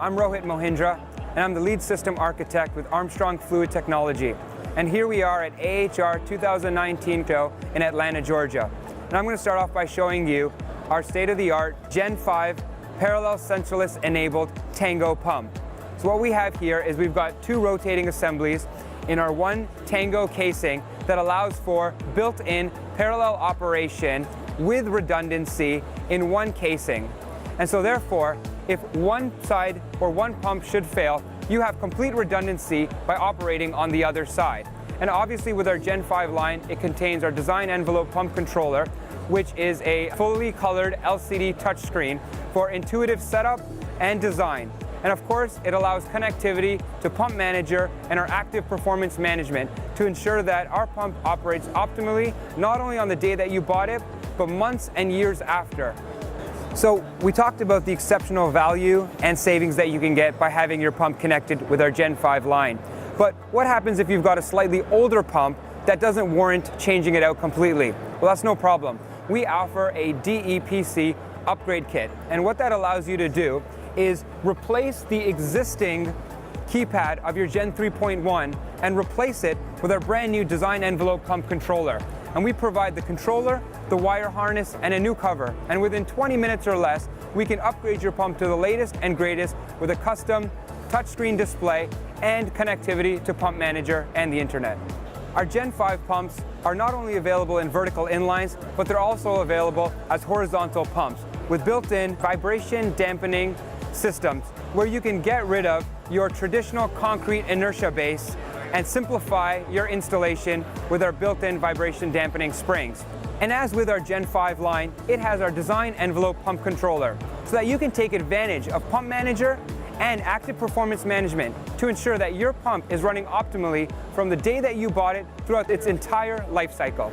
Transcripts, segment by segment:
I'm Rohit Mohindra, and I'm the lead system architect with Armstrong Fluid Technology. And here we are at AHR 2019 show in Atlanta, Georgia. And I'm going to start off by showing you our state-of-the-art Gen 5 parallel centralist enabled Tango pump. So what we have here is we've got two rotating assemblies in our one Tango casing that allows for built-in parallel operation with redundancy in one casing. And so therefore, if one side or one pump should fail, you have complete redundancy by operating on the other side. And obviously with our Gen 5 line, it contains our design envelope pump controller, which is a fully colored LCD touchscreen for intuitive setup and design. And of course, it allows connectivity to Pump Manager and our active performance management to ensure that our pump operates optimally, not only on the day that you bought it, but months and years after. So we talked about the exceptional value and savings that you can get by having your pump connected with our Gen 5 line. But what happens if you've got a slightly older pump that doesn't warrant changing it out completely? Well, that's no problem. We offer a DEPC upgrade kit. And what that allows you to do is replace the existing keypad of your Gen 3.1 and replace it with our brand new design envelope pump controller. And we provide the controller, the wire harness, and a new cover. And within 20 minutes or less, we can upgrade your pump to the latest and greatest with a custom touchscreen display and connectivity to Pump Manager and the internet. Our Gen 5 pumps are not only available in vertical inlines, but they're also available as horizontal pumps with built-in vibration dampening systems where you can get rid of your traditional concrete inertia base and simplify your installation with our built-in vibration dampening springs. And as with our Gen 5 line, it has our design envelope pump controller so that you can take advantage of Pump Manager and active performance management to ensure that your pump is running optimally from the day that you bought it throughout its entire life cycle.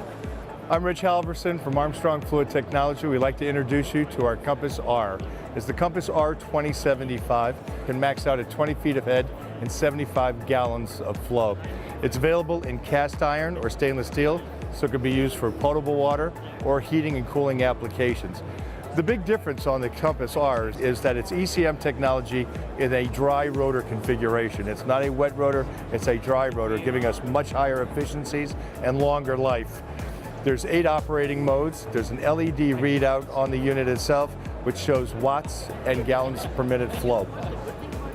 I'm Rich Halverson from Armstrong Fluid Technology. We'd like to introduce you to our Compass R. It's the Compass R 2075. It can max out at 20 feet of head and 75 gallons of flow. It's available in cast iron or stainless steel, so it can be used for potable water or heating and cooling applications. The big difference on the Compass R is that it's ECM technology in a dry rotor configuration. It's not a wet rotor, it's a dry rotor, giving us much higher efficiencies and longer life. There's 8 operating modes. There's an LED readout on the unit itself, which shows watts and gallons per minute flow.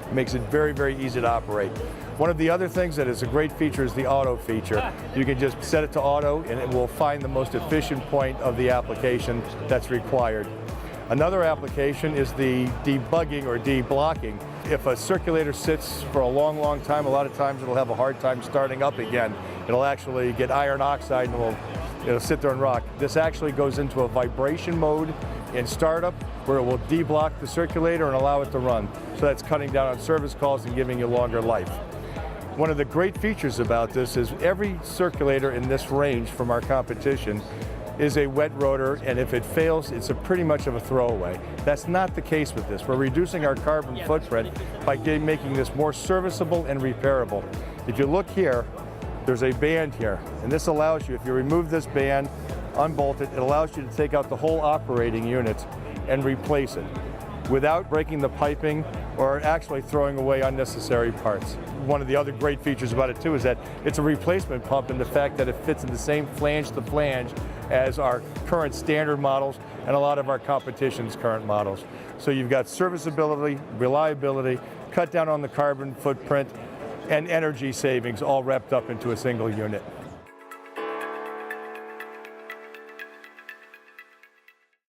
It makes it very, very easy to operate. One of the other things that is a great feature is the auto feature. You can just set it to auto and it will find the most efficient point of the application that's required. Another application is the debugging or deblocking. If a circulator sits for a long, long time, a lot of times it'll have a hard time starting up again. It'll actually get iron oxide and it'll sit there and rock. This actually goes into a vibration mode in startup where it will deblock the circulator and allow it to run. So that's cutting down on service calls and giving you longer life. One of the great features about this is every circulator in this range from our competition is a wet rotor, and if it fails, it's pretty much of a throwaway. That's not the case with this. We're reducing our carbon footprint by making this more serviceable and repairable. If you look here, there's a band here, and this allows you, if you remove this band, unbolt it, it allows you to take out the whole operating unit and replace it without breaking the piping or actually throwing away unnecessary parts. One of the other great features about it too is that it's a replacement pump in the fact that it fits in the same flange to flange as our current standard models and a lot of our competition's current models. So you've got serviceability, reliability, cut down on the carbon footprint, and energy savings all wrapped up into a single unit.